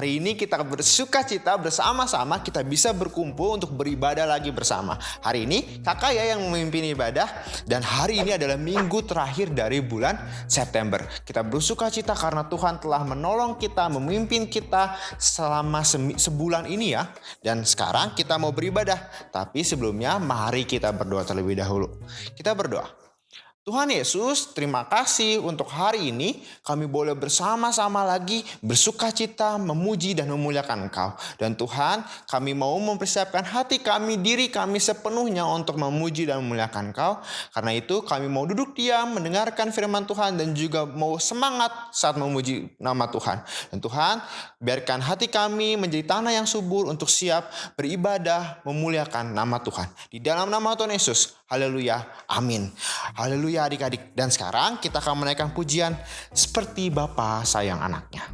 Hari ini kita bersuka cita bersama-sama, kita bisa berkumpul untuk beribadah lagi bersama. Hari ini kakak ya yang memimpin ibadah, dan hari ini adalah minggu terakhir dari bulan September. Kita bersuka cita karena Tuhan telah menolong kita, memimpin kita selama sebulan ini ya. Dan sekarang kita mau beribadah, tapi sebelumnya mari kita berdoa terlebih dahulu. Kita berdoa. Tuhan Yesus, terima kasih untuk hari ini kami boleh bersama-sama lagi bersuka cita, memuji dan memuliakan Engkau. Dan Tuhan, kami mau mempersiapkan hati kami, diri kami sepenuhnya untuk memuji dan memuliakan Engkau. Karena itu kami mau duduk diam, mendengarkan firman Tuhan dan juga mau semangat saat memuji nama Tuhan. Dan Tuhan, biarkan hati kami menjadi tanah yang subur untuk siap beribadah, memuliakan nama Tuhan. Di dalam nama Tuhan Yesus, haleluya, amin. Haleluya adik-adik. Dan sekarang kita akan menaikkan pujian seperti Bapa sayang anaknya.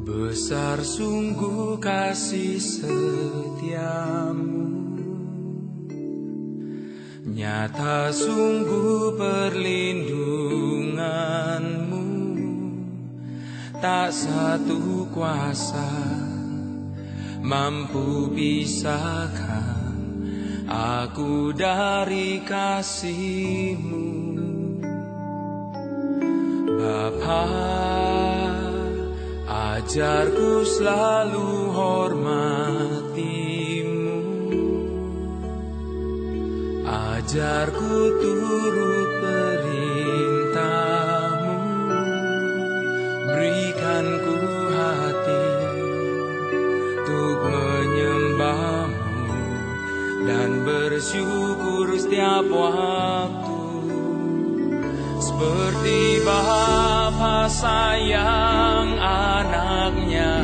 Besar sungguh kasih setiamu, nyata sungguh perlindunganmu. Tak satu kuasa mampu pisahkan aku dari kasih-Mu. Bapa, ajarku selalu hormati-Mu, ajarku turut perintah-Mu, berikan ku hati untuk menyembah-Mu dan bersyukur setiap waktu. Seperti Bapa sayang anaknya,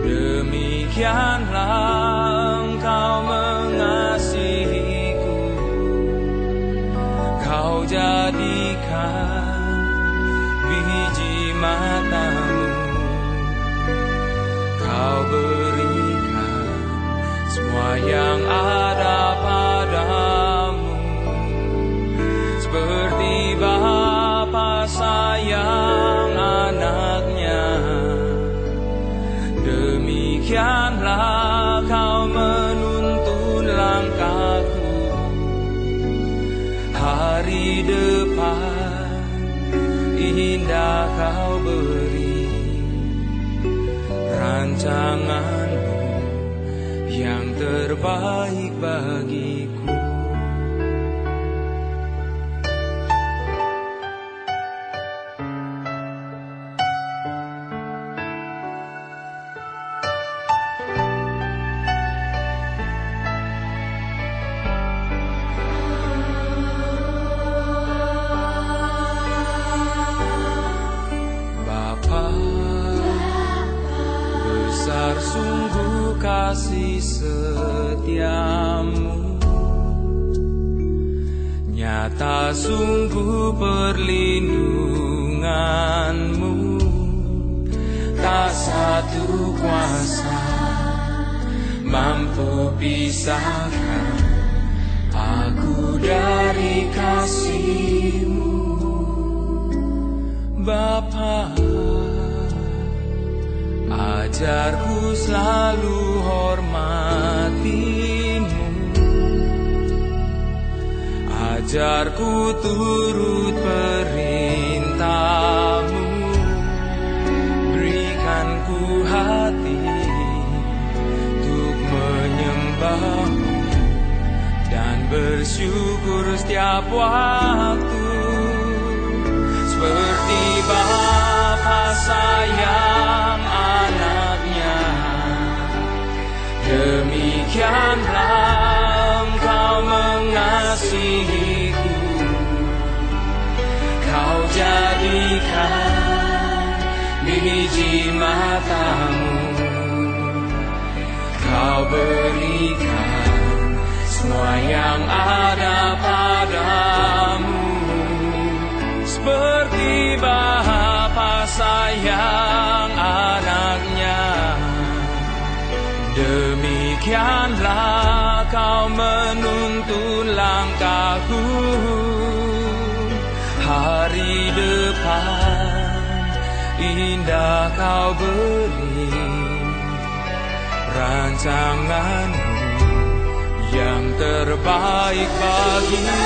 demikianlah Engkau mengasihiku. Kau jadikan biji mata-Mu, Kau berikan semua yang ada padamu. Seperti Bapa sayang anaknya, demikianlah Kau menuntun langkahku. Hari depan indah Kau beri, rancangan-Mu yang terbaik bagiku. Sungguh kasih setiamu, nyata sungguh perlindunganmu. Tak satu kuasa mampu pisahkan aku dari kasih-Mu. Bapa, ajarku selalu hormati-Mu, ajarku turut perintah-Mu, berikan ku hati untuk menyembah-Mu dan bersyukur setiap waktu. Seperti Bapa sayang anaknya, demikianlah Engkau mengasihiku. Kau jadikan biji mata-Mu, Kau berikan semua yang ada padamu, seperti Bapa sayang anaknya. Demikianlah kau menuntun langkahku, hari depan indah kau beri, rancanganmu yang terbaik bagiku.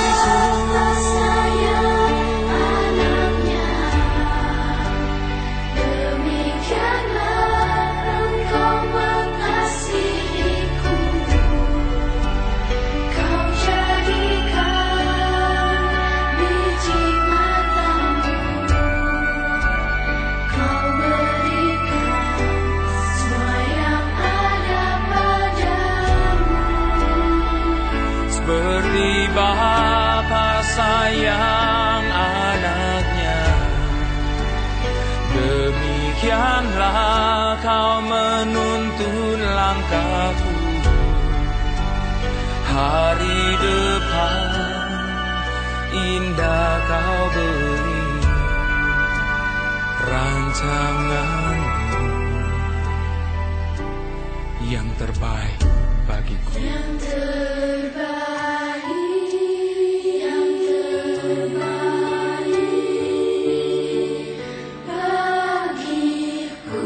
Seperti Bapa sayang anaknya, demikianlah kau menuntun langkahku, hari depan indah kau beri, rancanganmu yang terbaik bagiku. Yang terbaik, yang terbaik bagiku.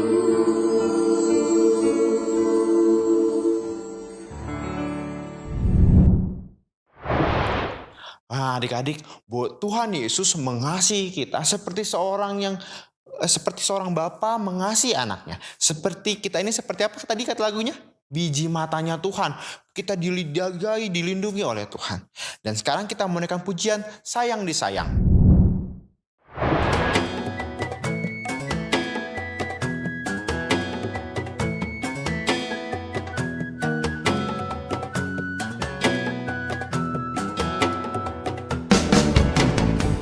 Nah, adik-adik, bahwa Tuhan Yesus mengasihi kita seperti seorang bapa mengasihi anaknya. Seperti kita ini seperti apa tadi kata lagunya? Biji matanya Tuhan. Kita dijagai, dilindungi oleh Tuhan. Dan sekarang kita menaikkan pujian Sayang Disayang.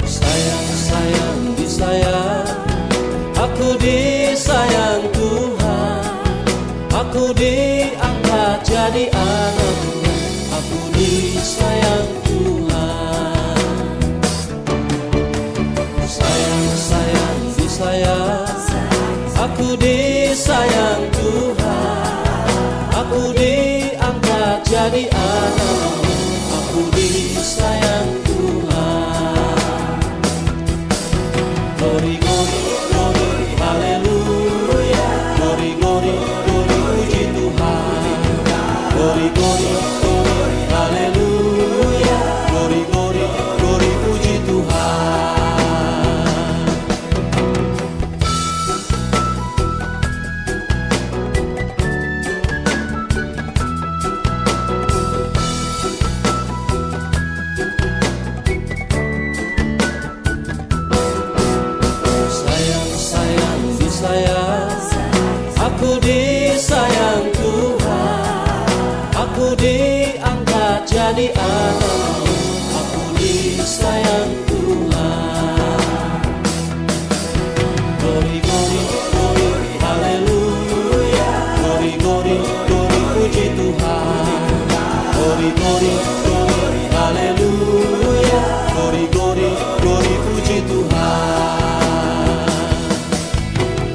Sayang, sayang, disayang, aku disayang Tuhan, aku diangkat jadi anak-Nya, aku disayang Tuhan. Sayang, sayang, disayang, aku disayang Tuhan, aku diangkat jadi anak-Nya, aku disayang Tuhan. Glory, glory, glory, haleluya. Glory, glory, glory, puji Tuhan. Glory, glory, glory, haleluya. Glory, glory, glory, puji Tuhan. Sayang, sayang, disayang, aku disayang Tuhan, aku diangkat jadi anak-Nya, aku disayang Tuhan. Glory, glory, glory, haleluya. Glory, glory, glory, puji Tuhan. Glory, glory, glory, haleluya. Glory, glory, glory, puji Tuhan.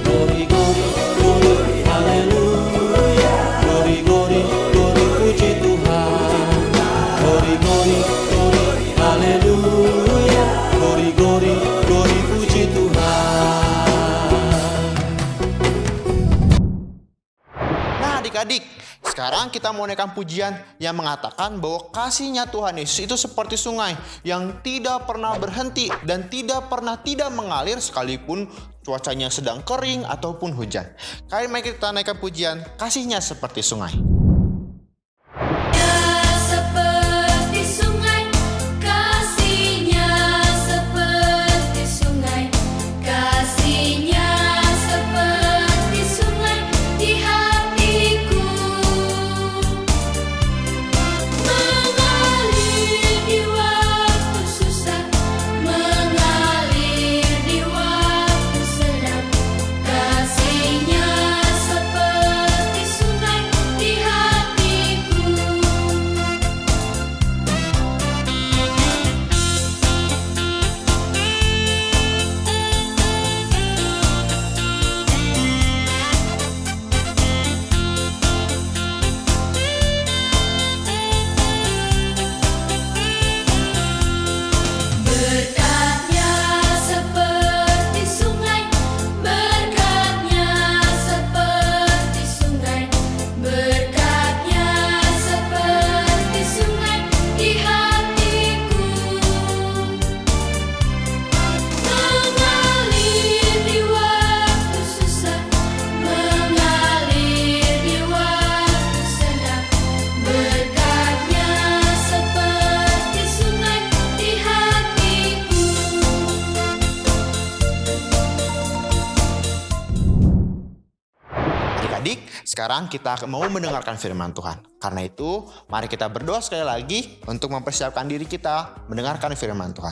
Glory, glory, glory, haleluya. Glory, glory, glory, puji Tuhan. Glory, glory, glory, haleluya. Glory, glory, glory, puji Tuhan. Nah, adik-adik, sekarang kita mau naikkan pujian yang mengatakan bahwa kasihnya Tuhan Yesus itu seperti sungai yang tidak pernah berhenti dan tidak pernah tidak mengalir sekalipun cuacanya sedang kering ataupun hujan. Mari kita naikkan pujian kasihnya seperti sungai. Seperti sungai, kasihnya seperti sungai, kasihnya seperti sungai di hatiku, mengalir di waktu susah, mengalir di waktu senang, kasihnya seperti sungai di hatiku. sekarang kita mau mendengarkan firman Tuhan. Karena itu, mari kita berdoa sekali lagi untuk mempersiapkan diri kita mendengarkan firman Tuhan.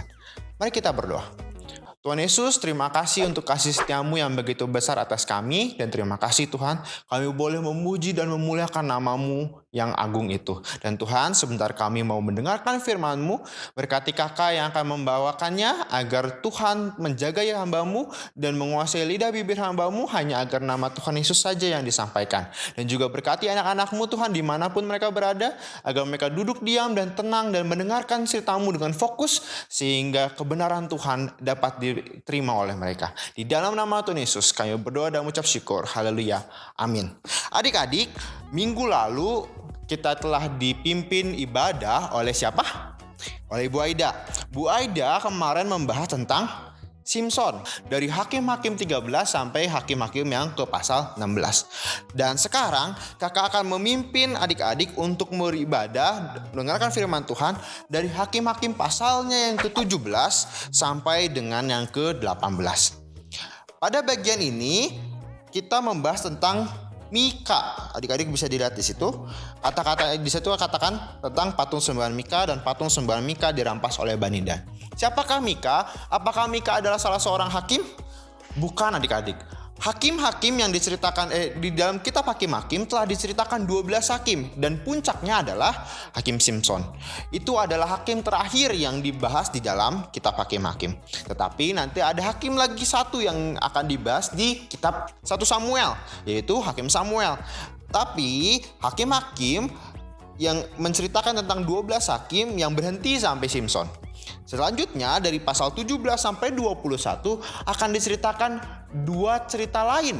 Mari kita berdoa. Tuhan Yesus, terima kasih untuk kasih setiamu yang begitu besar atas kami. Dan terima kasih Tuhan, kami boleh memuji dan memuliakan namamu yang agung itu. Dan Tuhan, sebentar kami mau mendengarkan firman-Mu. Berkati kakak yang akan membawakannya, agar Tuhan menjaga ya hamba-Mu dan menguasai lidah bibir hamba-Mu, hanya agar nama Tuhan Yesus saja yang disampaikan. Dan juga berkati anak-anak-Mu Tuhan dimanapun mereka berada, agar mereka duduk diam dan tenang dan mendengarkan cerita-Mu dengan fokus, sehingga kebenaran Tuhan dapat diterima oleh mereka. Di dalam nama Tuhan Yesus kami berdoa dan mengucap syukur. Haleluya. Amin. Adik-adik, minggu lalu kita telah dipimpin ibadah oleh siapa? Oleh Bu Aida. Bu Aida kemarin membahas tentang Simson. Dari Hakim-Hakim 13 sampai Hakim-Hakim yang ke pasal 16. Dan sekarang kakak akan memimpin adik-adik untuk beribadah, mendengarkan firman Tuhan dari Hakim-Hakim pasalnya yang ke-17 sampai dengan yang ke-18. Pada bagian ini kita membahas tentang Mika. Adik-adik bisa dilihat di situ. Kata-kata di situ katakan tentang patung sembahan Mika, dan patung sembahan Mika dirampas oleh Bani Dan. Siapakah Mika? Apakah Mika adalah salah seorang hakim? Bukan, adik-adik. Hakim-hakim yang diceritakan di dalam kitab Hakim-Hakim telah diceritakan 12 hakim, dan puncaknya adalah Hakim Simson. Itu adalah hakim terakhir yang dibahas di dalam kitab Hakim-Hakim. Tetapi nanti ada hakim lagi satu yang akan dibahas di kitab 1 Samuel, yaitu Hakim Samuel. Tapi hakim-hakim yang menceritakan tentang 12 hakim yang berhenti sampai Simson. Selanjutnya dari pasal 17 sampai 21 akan diceritakan 2 cerita lain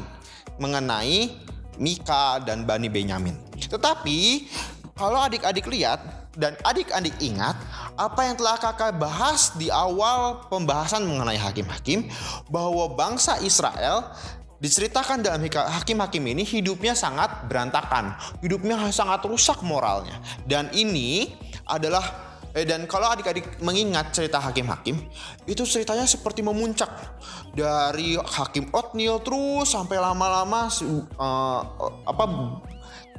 mengenai Mika dan Bani Benyamin. Tetapi kalau adik-adik lihat dan adik-adik ingat apa yang telah kakak bahas di awal pembahasan mengenai hakim-hakim, bahwa bangsa Israel diceritakan dalam Hakim-Hakim ini hidupnya sangat berantakan, hidupnya sangat rusak moralnya. Dan ini adalah dan kalau adik-adik mengingat cerita Hakim-Hakim, itu ceritanya seperti memuncak dari Hakim Otniel terus sampai lama-lama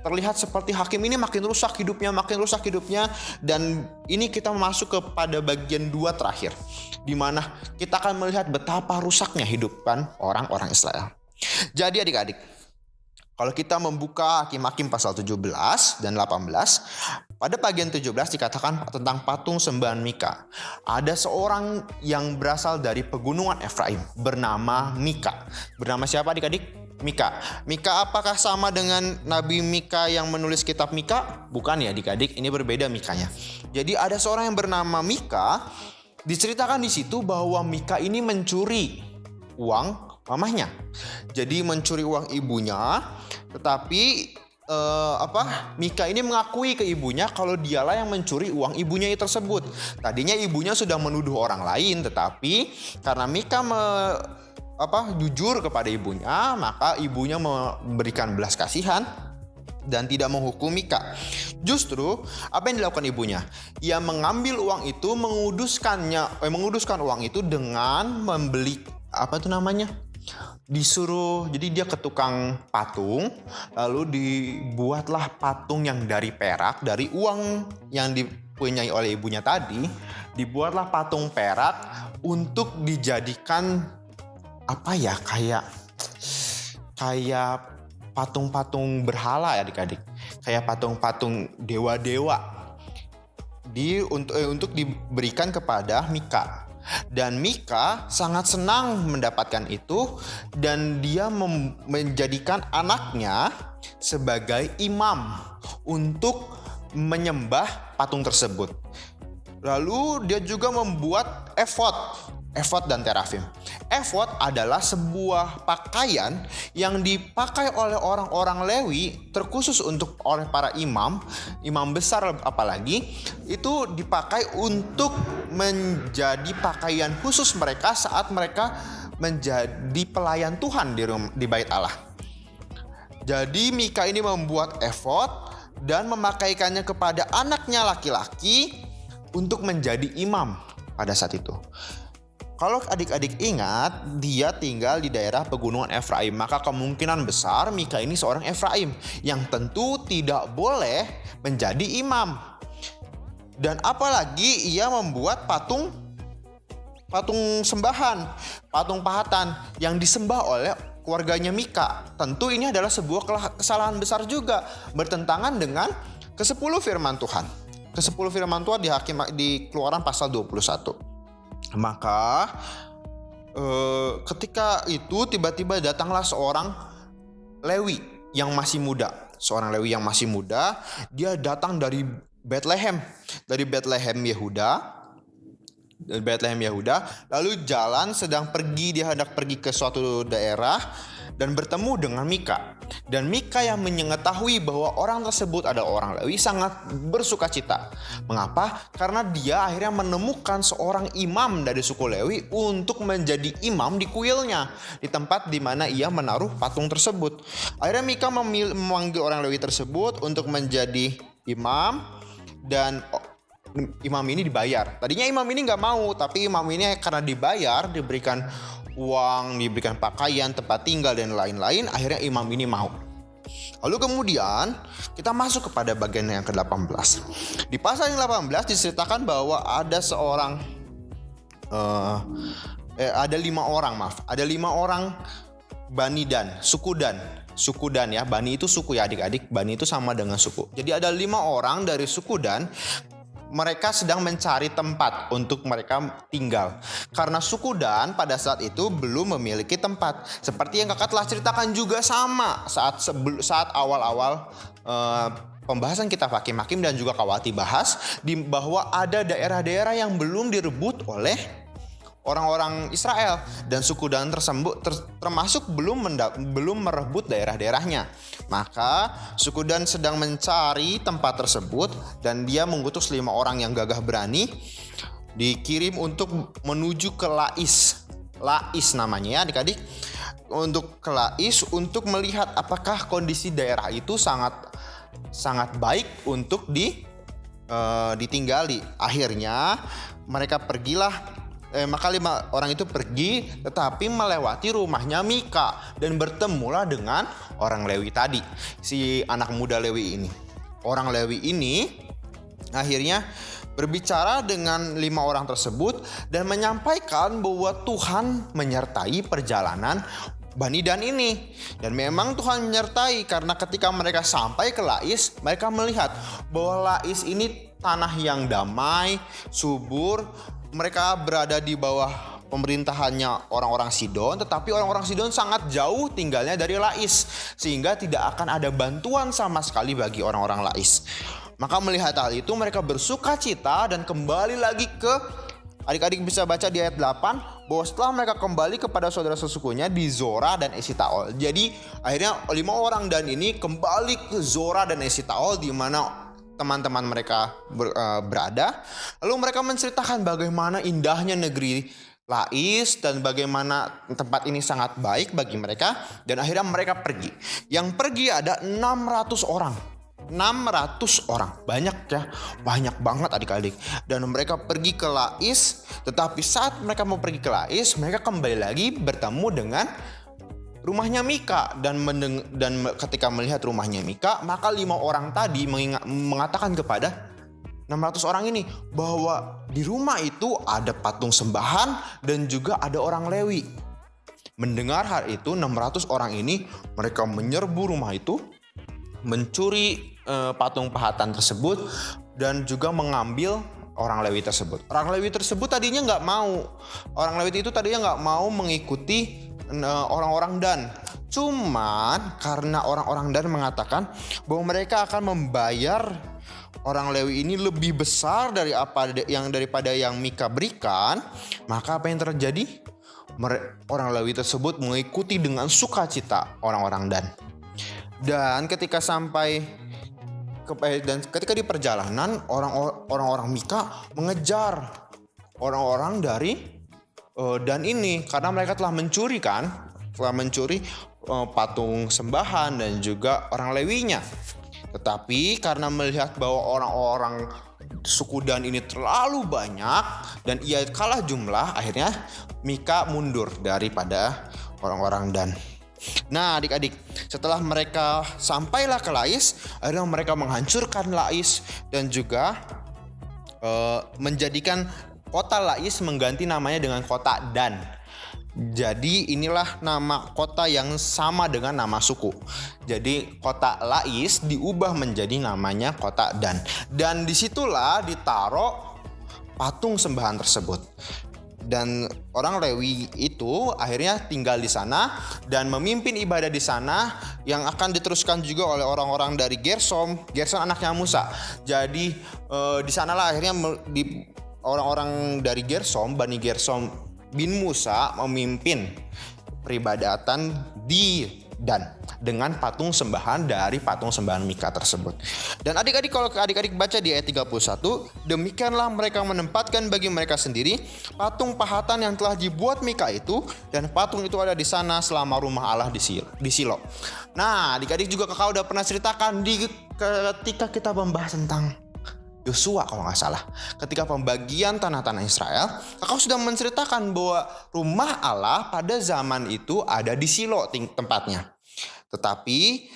terlihat seperti hakim ini makin rusak hidupnya, dan ini kita masuk kepada bagian 2 terakhir, di mana kita akan melihat betapa rusaknya hidupan orang-orang Israel. Jadi adik-adik, kalau kita membuka Hakim-Hakim pasal 17 dan 18, pada bagian 17 dikatakan tentang patung sembahan Mika. Ada seorang yang berasal dari pegunungan Efraim bernama Mika. Bernama siapa adik-adik? Mika. Mika apakah sama dengan Nabi Mika yang menulis kitab Mika? Bukan ya adik-adik, ini berbeda Mikanya. Jadi ada seorang yang bernama Mika, diceritakan di situ bahwa Mika ini mencuri uang mamahnya. Jadi mencuri uang ibunya, tetapi Mika ini mengakui ke ibunya kalau dialah yang mencuri uang ibunya tersebut. Tadinya ibunya sudah menuduh orang lain, tetapi karena Mika jujur kepada ibunya, maka ibunya memberikan belas kasihan dan tidak menghukum Mika. Justru apa yang dilakukan ibunya? Ia mengambil uang itu, menguduskan uang itu dengan membeli disuruh, jadi dia ke tukang patung, lalu dibuatlah patung yang dari perak, dari uang yang dipunyai oleh ibunya tadi, dibuatlah patung perak untuk dijadikan kayak patung-patung berhala ya adik-adik, kayak patung-patung dewa-dewa untuk diberikan kepada Mika. Dan Mika sangat senang mendapatkan itu, dan dia menjadikan anaknya sebagai imam untuk menyembah patung tersebut. Lalu dia juga membuat efod dan terafim. Efod adalah sebuah pakaian yang dipakai oleh orang-orang Lewi, terkhusus untuk oleh para imam besar apalagi, itu dipakai untuk menjadi pakaian khusus mereka saat mereka menjadi pelayan Tuhan di bait Allah. Jadi Mika ini membuat efod dan memakaikannya kepada anaknya laki-laki untuk menjadi imam pada saat itu. Kalau adik-adik ingat, dia tinggal di daerah pegunungan Efraim. Maka kemungkinan besar Mika ini seorang Efraim yang tentu tidak boleh menjadi imam. Dan apalagi ia membuat patung sembahan, patung pahatan yang disembah oleh keluarganya Mika. Tentu ini adalah sebuah kesalahan besar juga, bertentangan dengan ke-10 firman Tuhan. Ke-10 firman Tuhan di Keluaran pasal 21. Maka ketika itu tiba-tiba datanglah seorang Lewi yang masih muda. Seorang Lewi yang masih muda, dia datang dari Bethlehem Yehuda, lalu jalan sedang pergi, dia hendak pergi ke suatu daerah dan bertemu dengan Mika. Dan Mika yang mengetahui bahwa orang tersebut adalah orang Lewi sangat bersuka cita. Mengapa? Karena dia akhirnya menemukan seorang imam dari suku Lewi untuk menjadi imam di kuilnya, di tempat di mana ia menaruh patung tersebut. Akhirnya Mika memanggil orang Lewi tersebut untuk menjadi imam, dan imam ini dibayar. Tadinya imam ini nggak mau, tapi imam ini karena dibayar, diberikan uang, diberikan pakaian, tempat tinggal dan lain-lain, akhirnya imam ini mau. Lalu kemudian kita masuk kepada bagian yang ke-18. Di pasal yang 18 diceritakan bahwa ada ada 5 orang Bani Dan, suku Dan ya. Bani itu suku ya adik-adik. Bani itu sama dengan suku. Jadi ada 5 orang dari suku Dan. Mereka sedang mencari tempat untuk mereka tinggal. Karena suku Dan pada saat itu belum memiliki tempat. Seperti yang kakak telah ceritakan juga sama saat awal-awal pembahasan kitab Hakim-Hakim dan juga Kawati bahas bahwa ada daerah-daerah yang belum direbut oleh orang-orang Israel, dan suku Dan termasuk belum merebut daerah-daerahnya. Maka suku Dan sedang mencari tempat tersebut, dan dia mengutus 5 orang yang gagah berani dikirim untuk menuju ke Lais namanya ya adik-adik, untuk ke Lais untuk melihat apakah kondisi daerah itu sangat baik untuk ditinggali. Akhirnya mereka pergilah. Maka 5 orang itu pergi, tetapi melewati rumahnya Mika dan bertemulah dengan orang Lewi tadi, si anak muda Lewi ini. Orang Lewi ini akhirnya berbicara dengan 5 orang tersebut dan menyampaikan bahwa Tuhan menyertai perjalanan Bani Dan ini. Dan memang Tuhan menyertai, karena ketika mereka sampai ke Lais, mereka melihat bahwa Lais ini tanah yang damai, subur. Mereka berada di bawah pemerintahannya orang-orang Sidon, tetapi orang-orang Sidon sangat jauh tinggalnya dari Lais, sehingga tidak akan ada bantuan sama sekali bagi orang-orang Lais. Maka melihat hal itu mereka bersuka cita dan kembali lagi ke, adik-adik bisa baca di ayat 8, bahwa setelah mereka kembali kepada saudara sesukunya di Zora dan Esitaol. Jadi akhirnya 5 orang Dan ini kembali ke Zora dan Esitaol, di mana teman-teman mereka berada. Lalu mereka menceritakan bagaimana indahnya negeri Lais dan bagaimana tempat ini sangat baik bagi mereka. Dan akhirnya mereka pergi. Yang pergi ada 600 orang. 600 orang, banyak ya, banyak banget adik-adik. Dan mereka pergi ke Lais. Tetapi saat mereka mau pergi ke Lais, mereka kembali lagi bertemu dengan rumahnya Mika, dan ketika melihat rumahnya Mika, maka 5 orang tadi mengatakan kepada 600 orang ini bahwa di rumah itu ada patung sembahan dan juga ada orang Lewi. Mendengar hal itu, 600 orang ini mereka menyerbu rumah itu, mencuri patung pahatan tersebut, dan juga mengambil orang Lewi tersebut. Orang Lewi tersebut tadinya nggak mau. Orang Lewi itu tadinya nggak mau mengikuti orang-orang Dan. Cuman karena orang-orang Dan mengatakan bahwa mereka akan membayar orang Lewi ini lebih besar daripada yang Mika berikan, maka apa yang terjadi? Orang Lewi tersebut mengikuti dengan sukacita orang-orang Dan. Dan ketika ketika di perjalanan, orang-orang Mika mengejar orang-orang dari Dan ini, karena mereka telah mencuri patung sembahan dan juga orang Lewinya. Tetapi karena melihat bahwa orang-orang suku Dan ini terlalu banyak dan ia kalah jumlah, akhirnya Mika mundur daripada orang-orang Dan. Nah adik-adik, setelah mereka sampailah ke Lais, akhirnya mereka menghancurkan Lais dan juga menjadikan kota Lais mengganti namanya dengan kota Dan. Jadi inilah nama kota yang sama dengan nama suku. Jadi kota Lais diubah menjadi namanya kota Dan. Dan disitulah ditaruh patung sembahan tersebut. Dan orang Lewi itu akhirnya tinggal di sana dan memimpin ibadah di sana, yang akan diteruskan juga oleh orang-orang dari Gersom anaknya Musa. Jadi di sanalah akhirnya orang-orang dari Gersom, Bani Gersom bin Musa memimpin peribadatan di Dan dengan patung sembahan dari patung sembahan Mika tersebut. Dan adik-adik, kalau adik-adik baca di ayat 31, demikianlah mereka menempatkan bagi mereka sendiri patung pahatan yang telah dibuat Mika itu, dan patung itu ada di sana selama rumah Allah di Silo. Nah adik-adik juga kakak udah pernah ceritakan ketika kita membahas tentang Yosua kalau nggak salah, ketika pembagian tanah-tanah Israel, kakak sudah menceritakan bahwa rumah Allah pada zaman itu ada di Silo tempatnya. Tetapi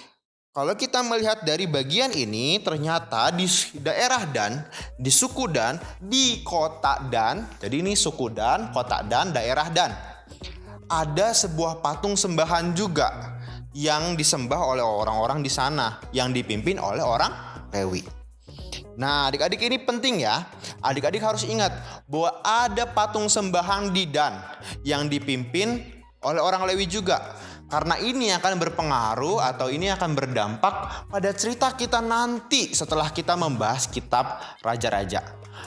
kalau kita melihat dari bagian ini, ternyata di daerah Dan, di suku Dan, di kota Dan, jadi ini suku Dan, kota Dan, daerah Dan, ada sebuah patung sembahan juga yang disembah oleh orang-orang di sana, yang dipimpin oleh orang Lewi. Nah adik-adik, ini penting ya. Adik-adik harus ingat bahwa ada patung sembahan di Dan yang dipimpin oleh orang Lewi juga. Karena ini akan berpengaruh atau ini akan berdampak pada cerita kita nanti setelah kita membahas kitab Raja-Raja.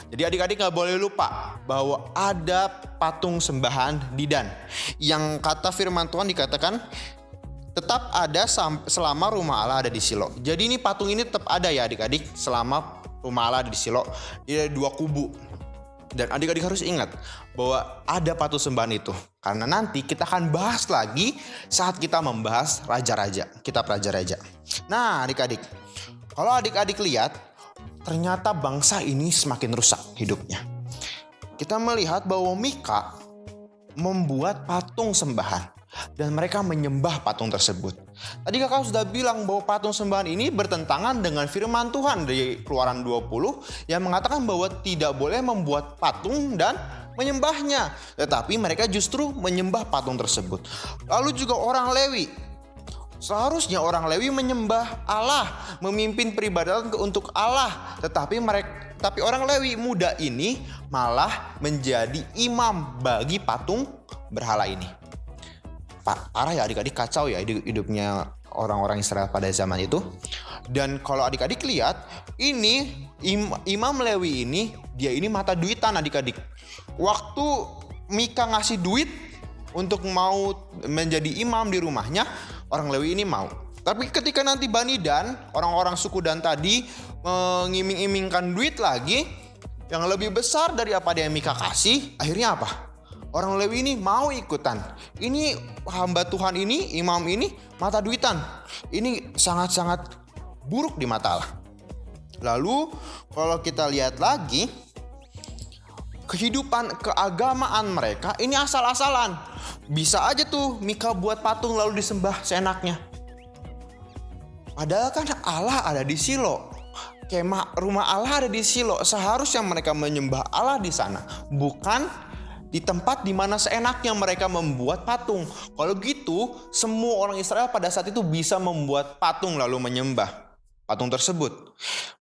Jadi adik-adik gak boleh lupa bahwa ada patung sembahan di Dan, yang kata firman Tuhan dikatakan tetap ada selama rumah Allah ada di Silo. Jadi ini patung ini tetap ada ya adik-adik selama rumah Allah di Silo. Dia ada 2 kubu. Dan adik-adik harus ingat bahwa ada patung sembahan itu, karena nanti kita akan bahas lagi saat kita membahas Raja-Raja, kitab Raja-Raja. Nah adik-adik, kalau adik-adik lihat, ternyata bangsa ini semakin rusak hidupnya. Kita melihat bahwa Mika membuat patung sembahan dan mereka menyembah patung tersebut. Tadi kakak sudah bilang bahwa patung sembahan ini bertentangan dengan firman Tuhan di Keluaran 20 yang mengatakan bahwa tidak boleh membuat patung dan menyembahnya, tetapi mereka justru menyembah patung tersebut. Lalu juga orang Lewi, seharusnya orang Lewi menyembah Allah, memimpin peribadatan untuk Allah, tetapi orang Lewi muda ini malah menjadi imam bagi patung berhala ini. Parah ya adik-adik, kacau ya hidupnya orang-orang Israel pada zaman itu. Dan kalau adik-adik lihat, ini Imam Lewi ini, dia ini mata duitan adik-adik. Waktu Mika ngasih duit untuk mau menjadi imam di rumahnya, orang Lewi ini mau. Tapi ketika nanti Bani Dan, orang-orang suku Dan tadi mengiming-imingkan duit lagi yang lebih besar dari apa yang Mika kasih, akhirnya apa? Orang Lewi ini mau ikutan. Ini hamba Tuhan ini, imam ini mata duitan. Ini sangat-sangat buruk di mata Allah. Lalu kalau kita lihat lagi, kehidupan keagamaan mereka ini asal-asalan. Bisa aja tuh Mika buat patung lalu disembah seenaknya. Padahal kan Allah ada di Silo. Kemah rumah Allah ada di Silo. Seharusnya mereka menyembah Allah di sana, bukan di tempat di mana seenaknya mereka membuat patung. Kalau gitu, semua orang Israel pada saat itu bisa membuat patung lalu menyembah patung tersebut.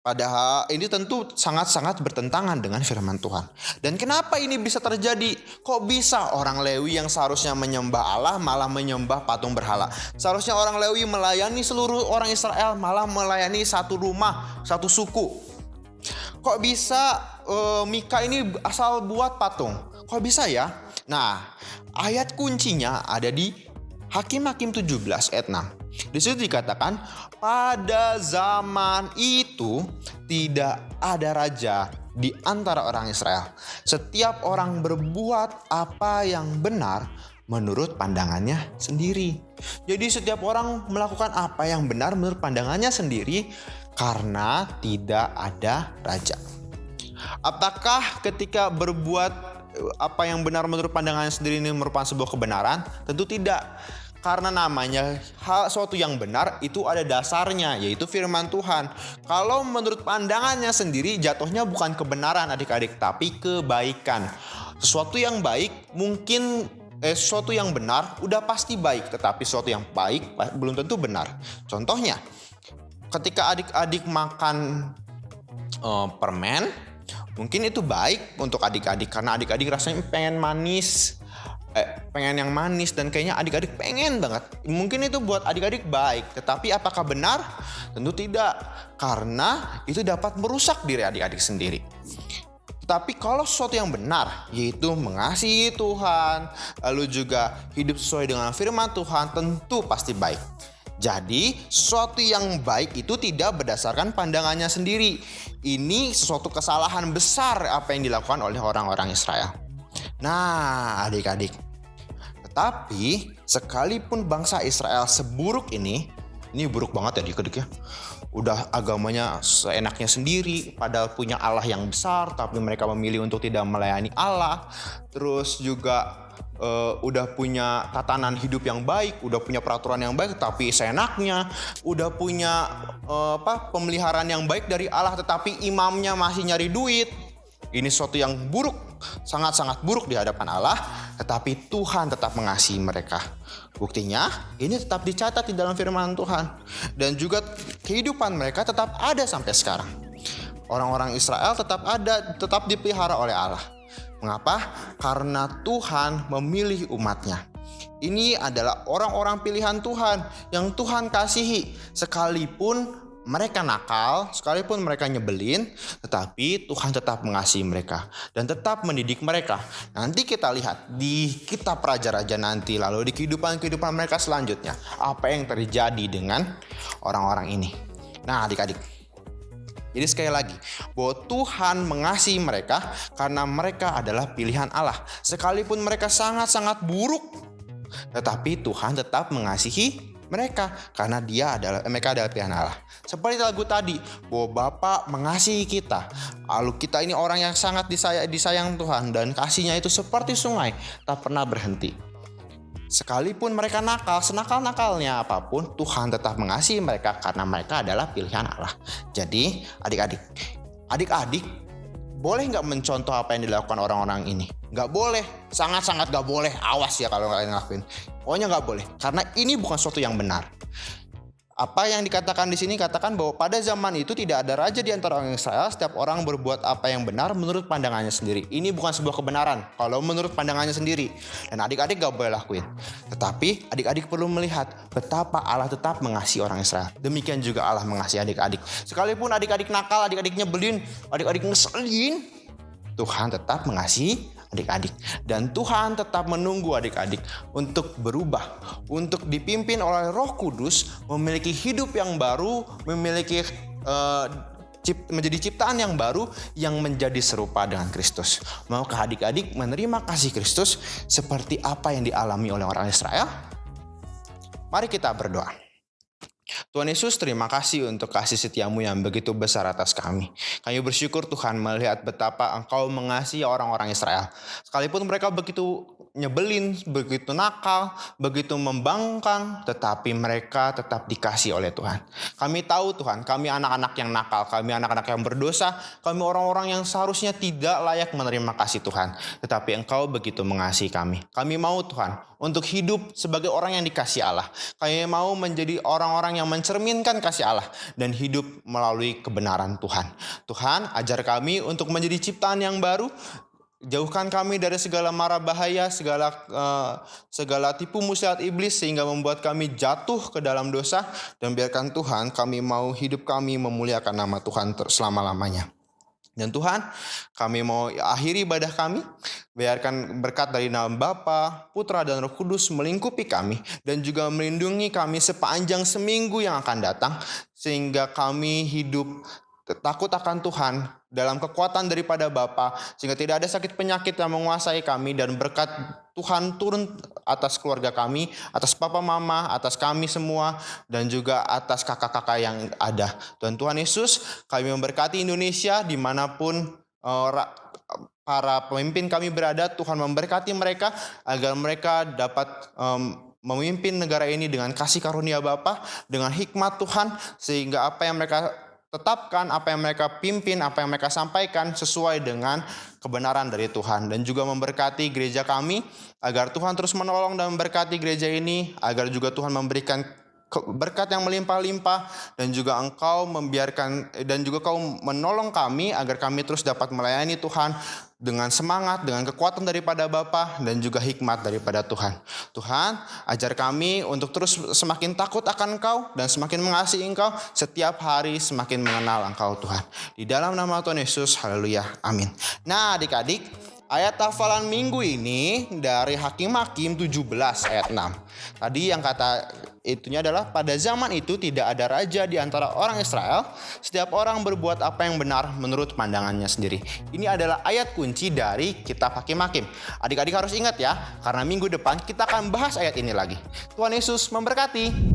Padahal ini tentu sangat-sangat bertentangan dengan firman Tuhan. Dan kenapa ini bisa terjadi? Kok bisa orang Lewi yang seharusnya menyembah Allah malah menyembah patung berhala? Seharusnya orang Lewi melayani seluruh orang Israel, malah melayani satu rumah, satu suku. Kok bisa Mika ini asal buat patung? Kok bisa ya? Nah, ayat kuncinya ada di Hakim-Hakim 17 ayat 6. Di situ dikatakan, pada zaman itu tidak ada raja di antara orang Israel. Setiap orang berbuat apa yang benar menurut pandangannya sendiri. Jadi setiap orang melakukan apa yang benar menurut pandangannya sendiri karena tidak ada raja. Apakah ketika berbuat apa yang benar menurut pandangannya sendiri ini merupakan sebuah kebenaran? Tentu tidak. Karena namanya suatu yang benar itu ada dasarnya, yaitu firman Tuhan. Kalau menurut pandangannya sendiri jatuhnya bukan kebenaran adik-adik, tapi kebaikan. Sesuatu yang baik mungkin sesuatu yang benar udah pasti baik, tetapi sesuatu yang baik belum tentu benar. Contohnya, ketika adik-adik makan permen, mungkin itu baik untuk adik-adik karena adik-adik rasanya pengen manis. Pengen yang manis dan kayaknya adik-adik pengen banget. Mungkin itu buat adik-adik baik, tetapi apakah benar? Tentu tidak, karena itu dapat merusak diri adik-adik sendiri. Tetapi kalau sesuatu yang benar, yaitu mengasihi Tuhan, lalu juga hidup sesuai dengan firman Tuhan, tentu pasti baik. Jadi sesuatu yang baik itu tidak berdasarkan pandangannya sendiri. Ini sesuatu kesalahan besar apa yang dilakukan oleh orang-orang Israel. Nah adik-adik, tetapi sekalipun bangsa Israel seburuk ini buruk banget ya adik-adik ya. Udah agamanya seenaknya sendiri, padahal punya Allah yang besar, tapi mereka memilih untuk tidak melayani Allah. Terus juga udah punya tatanan hidup yang baik, udah punya peraturan yang baik, tapi seenaknya. Udah punya pemeliharaan yang baik dari Allah, tetapi imamnya masih nyari duit. Ini sesuatu yang buruk, sangat-sangat buruk di hadapan Allah, tetapi Tuhan tetap mengasihi mereka. Buktinya, ini tetap dicatat di dalam firman Tuhan. Dan juga kehidupan mereka tetap ada sampai sekarang. Orang-orang Israel tetap ada, tetap dipelihara oleh Allah. Mengapa? Karena Tuhan memilih umatnya. Ini adalah orang-orang pilihan Tuhan yang Tuhan kasihi. Sekalipun mereka nakal, sekalipun mereka nyebelin, tetapi Tuhan tetap mengasihi mereka dan tetap mendidik mereka. Nanti kita lihat di kitab Raja-Raja nanti, lalu di kehidupan mereka selanjutnya, apa yang terjadi dengan orang-orang ini. Nah adik-adik, jadi sekali lagi, bahwa Tuhan mengasihi mereka karena mereka adalah pilihan Allah. Sekalipun mereka sangat-sangat buruk, tetapi Tuhan tetap mengasihi mereka karena mereka adalah pilihan Allah. Seperti lagu tadi, bahwa Bapa mengasihi kita. Lalu kita ini orang yang sangat disayang Tuhan, dan kasihnya itu seperti sungai, tak pernah berhenti. Sekalipun mereka nakal, senakal-nakalnya apapun, Tuhan tetap mengasihi mereka karena mereka adalah pilihan Allah. Jadi adik-adik boleh nggak mencontoh apa yang dilakukan orang-orang ini? Nggak boleh, sangat-sangat nggak boleh. Awas ya kalau kalian ngelakuin. Pokoknya nggak boleh, karena ini bukan sesuatu yang benar. Apa yang dikatakan di sini katakan bahwa pada zaman itu tidak ada raja di antara orang Israel. Setiap orang berbuat apa yang benar menurut pandangannya sendiri. Ini bukan sebuah kebenaran kalau menurut pandangannya sendiri. Dan adik-adik gak boleh lakuin. Tetapi adik-adik perlu melihat betapa Allah tetap mengasihi orang Israel. Demikian juga Allah mengasihi adik-adik. Sekalipun adik-adik nakal, adik-adik nyebelin, adik-adik ngeselin, Tuhan tetap mengasihi adik-adik. Dan Tuhan tetap menunggu adik-adik untuk berubah, untuk dipimpin oleh Roh Kudus, memiliki hidup yang baru, memiliki menjadi ciptaan yang baru yang menjadi serupa dengan Kristus. Maukah adik-adik menerima kasih Kristus seperti apa yang dialami oleh orang Israel? Mari kita berdoa. Tuhan Yesus, terima kasih untuk kasih setiamu yang begitu besar atas kami. Kami bersyukur Tuhan melihat betapa Engkau mengasihi orang-orang Israel. Sekalipun mereka begitu nyebelin, begitu nakal, begitu membangkang, tetapi mereka tetap dikasihi oleh Tuhan. Kami tahu Tuhan, kami anak-anak yang nakal, kami anak-anak yang berdosa, kami orang-orang yang seharusnya tidak layak menerima kasih Tuhan. Tetapi Engkau begitu mengasihi kami. Kami mau Tuhan untuk hidup sebagai orang yang dikasihi Allah. Kami mau menjadi orang-orang yang mencerminkan kasih Allah dan hidup melalui kebenaran Tuhan. Tuhan, ajar kami untuk menjadi ciptaan yang baru. Jauhkan kami dari segala mara bahaya, segala tipu muslihat iblis sehingga membuat kami jatuh ke dalam dosa. Dan biarkan Tuhan, kami mau hidup kami memuliakan nama Tuhan selama-lamanya. Dan Tuhan, kami mau akhiri ibadah kami. Biarkan berkat dari nama Bapa, Putra, dan Roh Kudus melingkupi kami dan juga melindungi kami sepanjang seminggu yang akan datang, sehingga kami hidup takut akan Tuhan dalam kekuatan daripada Bapa, sehingga tidak ada sakit penyakit yang menguasai kami, dan berkat Tuhan turun atas keluarga kami, atas papa mama, atas kami semua, dan juga atas kakak-kakak yang ada. Dan Tuhan Yesus, kami memberkati Indonesia dimanapun para pemimpin kami berada, Tuhan memberkati mereka agar mereka dapat memimpin negara ini dengan kasih karunia Bapa, dengan hikmat Tuhan, sehingga apa yang mereka tetapkan, apa yang mereka pimpin, apa yang mereka sampaikan sesuai dengan kebenaran dari Tuhan. Dan juga memberkati gereja kami agar Tuhan terus menolong dan memberkati gereja ini, agar juga Tuhan memberikan berkat yang melimpah-limpah, dan juga Engkau menolong kami agar kami terus dapat melayani Tuhan dengan semangat, dengan kekuatan daripada Bapa dan juga hikmat daripada Tuhan. Tuhan, ajar kami untuk terus semakin takut akan Engkau dan semakin mengasihi Engkau, setiap hari semakin mengenal Engkau Tuhan. Di dalam nama Tuhan Yesus, haleluya, amin. Nah adik-adik, ayat hafalan minggu ini dari Hakim-Hakim 17 ayat 6. Tadi yang kata itunya adalah pada zaman itu tidak ada raja di antara orang Israel, setiap orang berbuat apa yang benar menurut pandangannya sendiri. Ini adalah ayat kunci dari kitab Hakim-Hakim. Adik-adik harus ingat ya, karena minggu depan kita akan bahas ayat ini lagi. Tuhan Yesus memberkati.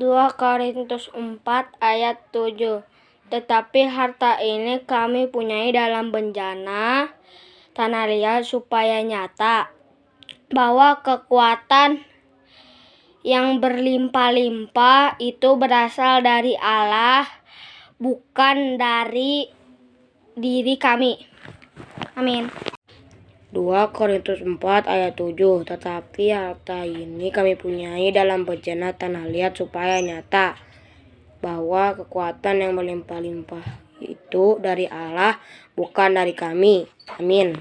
2 Korintus 4 ayat 7. Tetapi harta ini kami punyai dalam bencana tanah liat supaya nyata bahwa kekuatan yang berlimpah-limpah itu berasal dari Allah, bukan dari diri kami. Amin. 2 Korintus 4 ayat 7. Tetapi harta ini kami punyai dalam bencana tanah liat supaya nyata bahwa kekuatan yang berlimpah-limpah itu dari Allah, bukan dari kami. Amin.